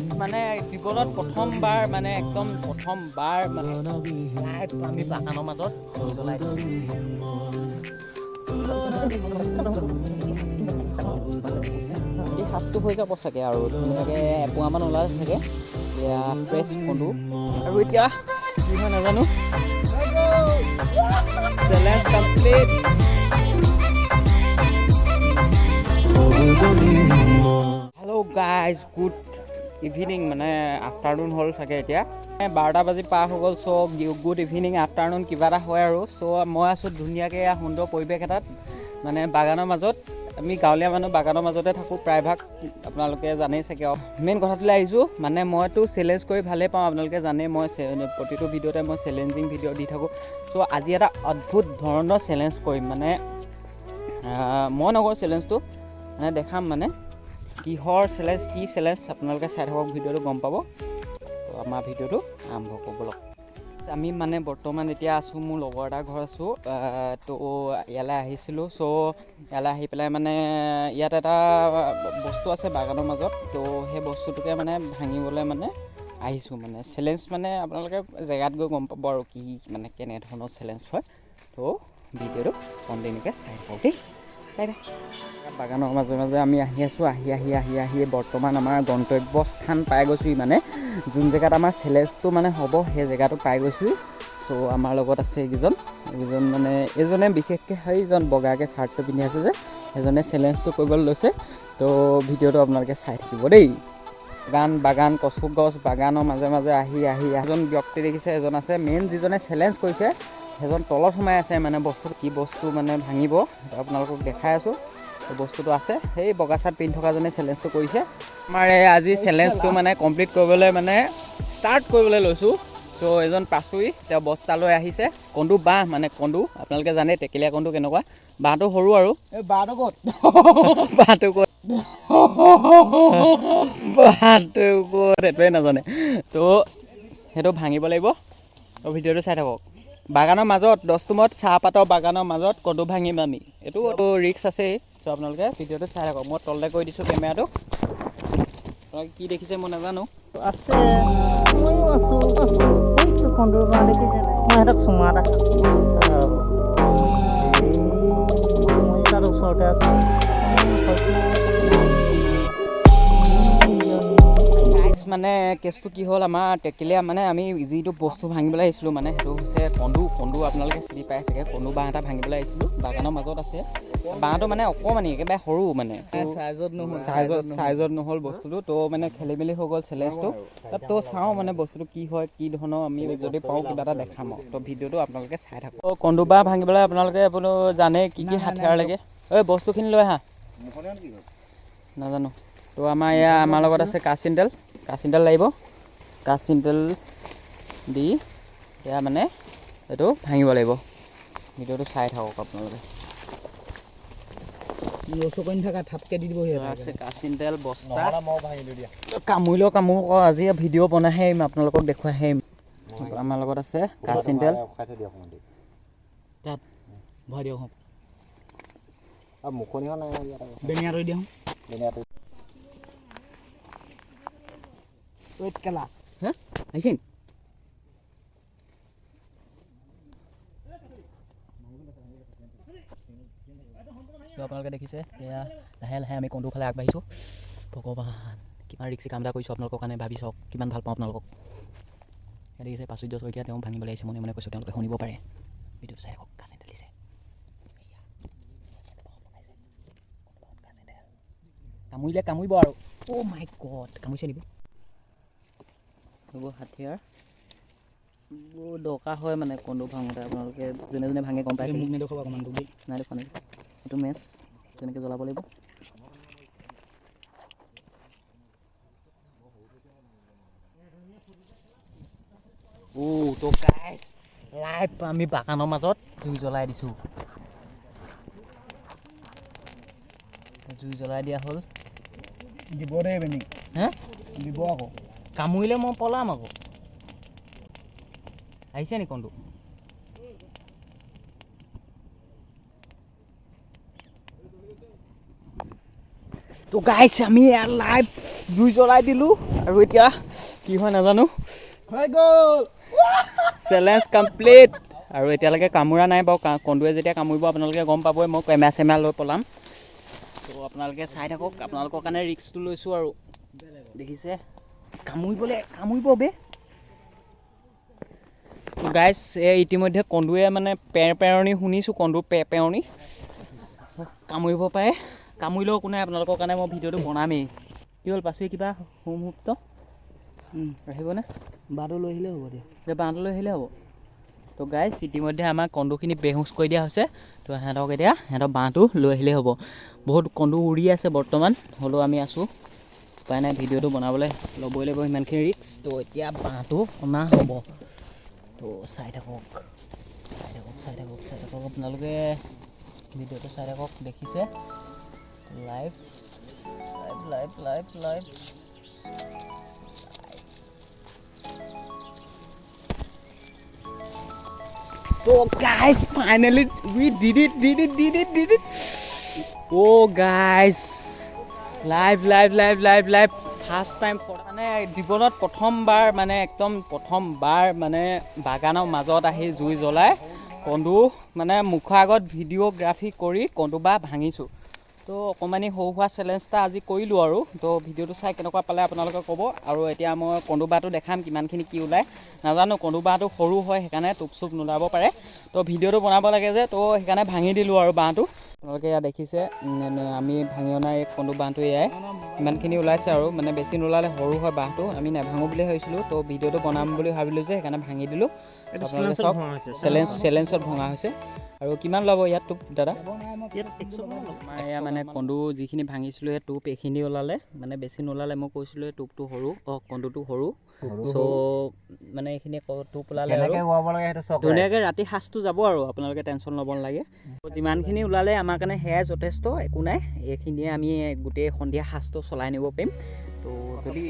Guys মানে জীৱনত প্ৰথমবাৰ মানে একদম প্ৰথমবাৰ মানে লাইভ আমি বাগানৰ মাজত জ্বলাই এই সাজটো হৈ যাব চাগে আৰু ধুনীয়াকৈ এপোৱামান ওলাই চাগে এতিয়া ফ্ৰেছ কন্দু আৰু এতিয়া কি হয় নাজানো challenge complete hello' guys good evening মানে আফটাৰনুন হ'ল চাগে এতিয়া 12টা বাজি পাৰ হৈ গ'ল চ' গুড ইভিনিং আফটাৰনুন কিবা এটা হয় আৰু চ' মই আছোঁ ধুনীয়াকৈ সুন্দৰ পৰিৱেশ এটাত মানে বাগানৰ মাজত আমি গাঁৱলীয়া মানুহ বাগানৰ মাজতে থাকোঁ প্ৰায়ভাগ আপোনালোকে জানেই চাগে মেইন কথাটোলৈ আহিছোঁ মানে মইতো চেলেঞ্জ কৰি ভালেই পাওঁ আপোনালোকে জানেই মই প্ৰতিটো ভিডিঅ'তে মই চেলেঞ্জিং ভিডিঅ' দি থাকোঁ চ' আজি এটা অদ্ভুত ধৰণৰ চেলেঞ্জ কৰিম মানে মই নকৰোঁ চেলেঞ্জটো মানে দেখাম মানে কিহৰ চেলেঞ্জ কি চেলেঞ্জ আপোনালোকে চাই থাকক ভিডিঅ'টো গম পাব তো আমাৰ ভিডিঅ'টো আৰম্ভ কৰোঁ ব'লক আমি মানে বৰ্তমান এতিয়া আছোঁ মোৰ লগৰ এটাৰ ঘৰ আছোঁ তো ইয়ালৈ আহিছিলোঁ চ' ইয়ালৈ আহি পেলাই মানে ইয়াত এটা বস্তু আছে বাগানৰ মাজত তো সেই বস্তুটোকে মানে ভাঙিবলৈ মানে আহিছোঁ মানে চেলেঞ্জ মানে আপোনালোকে জেগাত গৈ গম পাব আৰু কি মানে কেনেধৰণৰ চেলেঞ্জ হয় তো ভিডিঅ'টো কণ্টিনিউকৈ চাই থাকক দেই বাই বাই বাগানৰ মাজে মাজে আমি আহি আছোঁ আহি বৰ্তমান আমাৰ গন্তব্যস্থান পাই গৈছোঁ মানে যোন জেগাত আমাৰ চেলেঞ্জটো মানে হ'ব সেই জেগাটো পাই গৈছোঁ চ' আমাৰ লগত আছে এইকেইজন মানে এইজনে বিশেষকৈ সেইজন বগাকৈ চাৰ্টটো পিন্ধি আছে যে সেইজনে চেলেঞ্জটো কৰিবলৈ লৈছে তো ভিডিঅ'টো আপোনালোকে চাই থাকিব দেই বাগান কচু গছ বাগানৰ মাজে মাজে আহি এজন ব্যক্তি দেখিছে এজন আছে মেইন যিজনে চেলেঞ্জ কৰিছে সেইজন তলত সোমাই আছে মানে বস্তু কি বস্তু মানে ভাঙিব আপোনালোকক দেখাই আছোঁ বস্তুটো আছে সেই বগা চাৰ্ট পিন্ধি থকাজনে চেলেঞ্জটো কৰিছে আমাৰ এই আজি চেলেঞ্জটো মানে কমপ্লিট কৰিবলৈ মানে ষ্টাৰ্ট কৰিবলৈ লৈছোঁ চ' এজন পাচুই তেওঁ বস্তা লৈ আহিছে কন্দু বাঁহ মানে কন্দু আপোনালোকে জানে টেকেলীয়া কন্দু কেনেকুৱা বাঁহটো সৰু আৰু বাঁহটো ক'ত এইটোৱে নাজানে তো সেইটো ভাঙিব লাগিব তো ভিডিঅ'টো চাই থাকক বাগানৰ মাজত 10 মত চাহপাতৰ বাগানৰ মাজত কন্দু ভাঙিম আমি এইটো ৰিক্স আছেই চ' আপোনালোকে ভিডিঅ'টো চাই থাকক মই তললৈ কৰি দিছোঁ কেমেৰাটো আপোনালোকে কি দেখিছে মই নাজানো আছে ময়ো আছোঁ সেইটো কন্দুৰ বাঁহ দেখিছে মই সিহঁতক চুমা এটা মই তাৰ ওচৰতে আছোঁ মানে কেছটো কি হ'ল আমাৰ টেকেলীয়া মানে আমি যিটো বস্তু ভাঙিবলৈ আহিছিলোঁ মানে সেইটো হৈছে কন্দু আপোনালোকে চিনি পাই চাগে কন্দু বাঁহ এটা ভাঙিবলৈ আহিছিলোঁ বাগানৰ মাজত আছে বাঁহটো মানে অকণমানি একেবাৰে সৰু মানে চাইজত নহ'ল বস্তুটো তো মানে খেলি মেলি হৈ গ'ল চেলেঞ্জটো তো চাওঁ মানে বস্তুটো কি হয় কি ধৰণৰ আমি যদি পাওঁ কিবা এটা দেখাম আৰু তো ভিডিঅ'টো আপোনালোকে চাই থাকক তো কন্দু বাঁহ ভাঙিবলৈ আপোনালোকে জানে কি হাথিয়াৰ লাগে এই বস্তুখিনি লৈ আহা নাজানো তো আমাৰ লগত আছে কাচিনডাল লাগিব কাচিনডাল দি এয়া মানে এইটো ভাঙিব লাগিব ভিডিঅ'টো চাই থাকক আপোনালোকে কাচিনডাল বস্তা কামুৰিলেও কামোৰ আজি ভিডিঅ' বনাই আহিম আপোনালোকক দেখুৱাই আহিম আমাৰ লগত আছে কাচিনডাল তাত ভৰাই দিয়ক মুখনিখন বেনিয়া ৰৈ দিওঁ কেলা হা আহিছে আপোনালোকে দেখিছে এয়া লাহে লাহে আমি কন্দুৰ ফালে আগবাঢ়িছোঁ ভগৱান কিমান ৰিক্সি কাম এটা কৰিছোঁ আপোনালোকৰ কাৰণে ভাবি চাওক কিমান ভাল পাওঁ আপোনালোকক এয়া দেখিছে প্ৰাচুৰ্য শইকীয়া তেওঁ ভাঙিবলৈ আহিছে মনে কৈছোঁ তেওঁলোকে শুনিব পাৰে ভিডিঅ'টো চাই থাকক কাচিন ঢালিছে কামুৰিব আৰু অ' মাই গড কামুৰিছে নিব এইবোৰ হাথিয়াৰ বোৰ দৰকাৰ হয় মানে কন্দু ভাঙোতে আপোনালোকে যোনে যোনে ভাঙে গম পাইছে মোক নেদেখাব অকণমান নাই দেখোৱা নেকি এইটো মেচ তেনেকৈ জ্বলাব লাগিব তো গাইজ লাইভ আমি বাগানৰ মাজত জুই জ্বলাই দিছোঁ জুই জ্বলাই দিয়া হ'ল দিব দেই বেনি হে দিব আকৌ কামুৰিলে মই পলাম আকৌ আহিছে নি কন্দু তো গাইজ আমি লাইভ জুই জ্বলাই দিলোঁ আৰু এতিয়া কি হয় নাজানো হৈ গ'ল চেলেঞ্জ কমপ্লিট আৰু এতিয়ালৈকে কামোৰা নাই বাৰু কন্দুৱে যেতিয়া কামুৰিব আপোনালোকে গম পাবই মই কেমেৰা চেমেৰা লৈ পলাম তো আপোনালোকে চাই থাকক আপোনালোকৰ কাৰণে ৰিস্কটো লৈছোঁ আৰু দেখিছে কামুৰিব বে গাইজ ইতিমধ্যে কন্দুৱে মানে পেৰণি শুনিছোঁ কন্দুৰ পেৰণি কামুৰিব পাৰে কামুৰিলেও একো নাই আপোনালোকৰ কাৰণে মই ভিডিঅ'টো বনামেই কি হ'ল পাছে কিবা মুহূৰ্ত আহিবনে বাটো লৈ আহিলে হ'ব দিয়া বাঁহটো লৈ আহিলে হ'ব তো গাইজ ইতিমধ্যে আমাৰ কন্দুখিনি বেহুচ কৰি দিয়া হৈছে তো সিহঁতক এতিয়া সিহঁতৰ বাঁহটো লৈ আহিলেই হ'ব বহুত কন্দু উৰি আছে বৰ্তমান হ'লেও আমি আছোঁ উপায় নাই ভিডিঅ'টো বনাবলৈ ল'বই লাগিব সিমানখিনি ৰিস্ক তো এতিয়া বাঁহটো অনা হ'ব তো চাই থাকক আপোনালোকে ভিডিঅ'টো চাই থাকক দেখিছে live So guys, finally we did it. Oh guys, live. First time মানে জীৱনত প্ৰথমবাৰ মানে একদম প্ৰথমবাৰ মানে বাগানৰ মাজত আহি জুই জ্বলাই কন্দু মানে মুখৰ আগত ভিডিঅ'গ্ৰাফি কৰি কন্দু বাঁহ ভাঙিছোঁ তো অকণমানি সৰু সুৰা চেলেঞ্জ এটা আজি কৰিলোঁ আৰু তো ভিডিঅ'টো চাই কেনেকুৱা পালে আপোনালোকে ক'ব আৰু এতিয়া মই কন্দু বাঁহটো দেখাম কিমানখিনি কি ওলায় নাজানো কন্দু বাঁহটো সৰু হয় সেইকাৰণে টোপ চুপ নোলাব পাৰে তো ভিডিঅ'টো বনাব লাগে যে তো সেইকাৰণে ভাঙি দিলোঁ আৰু বাঁহটো আপোনালোকে ইয়াত দেখিছে আমি ভাঙি অনা এই কন্দু বাঁহটো এয়াই ইমানখিনি ওলাইছে আৰু মানে বেছি নোলালে সৰু হয় বাঁহটো আমি নেভাঙো বুলি ভাবিছিলোঁ তো ভিডিঅ'টো বনাম বুলি ভাবিলোঁ যে সেইকাৰণে ভাঙি দিলোঁ আপোনালোকে চাওক চেলেঞ্জত ভঙা হৈছে আৰু কিমান ল'ব ইয়াত টোপ দাদা এয়া মানে কন্দু যিখিনি ভাঙিছিলোঁ সেই টোপ এইখিনি ওলালে মানে বেছি নোলালে মই কৈছিলোঁ এই টোপটো সৰু কন্দুটো সৰু চ' মানে এইখিনি টোপ ওলালে আৰু ধুনীয়াকৈ ৰাতি সাজটো যাব আৰু আপোনালোকে টেনশ্যন ল'ব নালাগে যিমানখিনি ওলালে আমাৰ কাৰণে সেয়াই যথেষ্ট একো নাই এইখিনিয়ে আমি গোটেই সন্ধিয়া সাজটো চলাই নিব পাৰিম তো যদি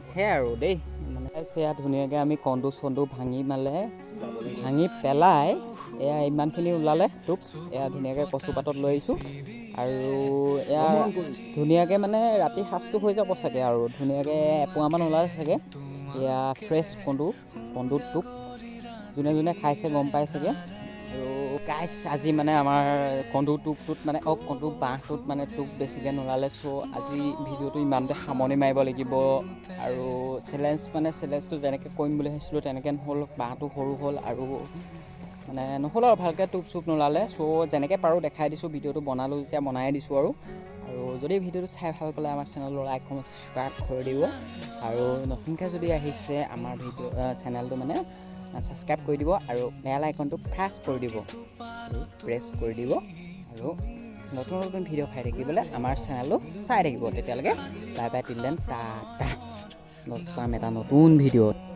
সেয়াই আৰু দেই মানে সেয়া ধুনীয়াকৈ আমি কন্দু চন্দু ভাঙি পেলাই এয়া ইমানখিনি ওলালে টোপ এয়া ধুনীয়াকৈ কচু পাতত লৈ আহিছোঁ আৰু এয়া ধুনীয়াকৈ মানে ৰাতি সাজটো হৈ যাব চাগে আৰু ধুনীয়াকৈ এপোৱামান ওলালে চাগে এয়া ফ্ৰেছ কন্দু টোপ যোনে খাইছে গম পাই চাগে আৰু গাইজ আজি মানে আমাৰ কন্দু টোপটোত মানে কন্দু বাঁহটোত মানে টোপ বেছিকৈ নোলালে চ' আজি ভিডিঅ'টো ইমানতে সামৰণি মাৰিব লাগিব আৰু চেলেঞ্জটো যেনেকৈ কৰিম বুলি ভাবিছিলোঁ তেনেকৈ নহ'ল বাঁহটো সৰু হ'ল আৰু মানে নহ'ল আৰু ভালকৈ টোপ চুপ নোলালে চ' যেনেকৈ পাৰোঁ দেখাই দিছোঁ ভিডিঅ'টো বনালোঁ যেতিয়া বনাই দিছোঁ আৰু যদি ভিডিঅ'টো চাই ভাল পালে আমাৰ চেনেলটো লাইক কমেণ্ট ছাবস্ক্ৰাইব কৰি দিব আৰু নতুনকৈ যদি আহিছে আমাৰ চেনেলটো মানে ছাবস্ক্ৰাইব কৰি দিব আৰু বেল আইকনটো প্ৰেছ কৰি দিব আৰু নতুন ভিডিঅ' পাই থাকিবলৈ আমাৰ চেনেলটো চাই থাকিব তেতিয়ালৈকে বাই টিল দেন টাটা লগ পাম এটা নতুন ভিডিঅ'ত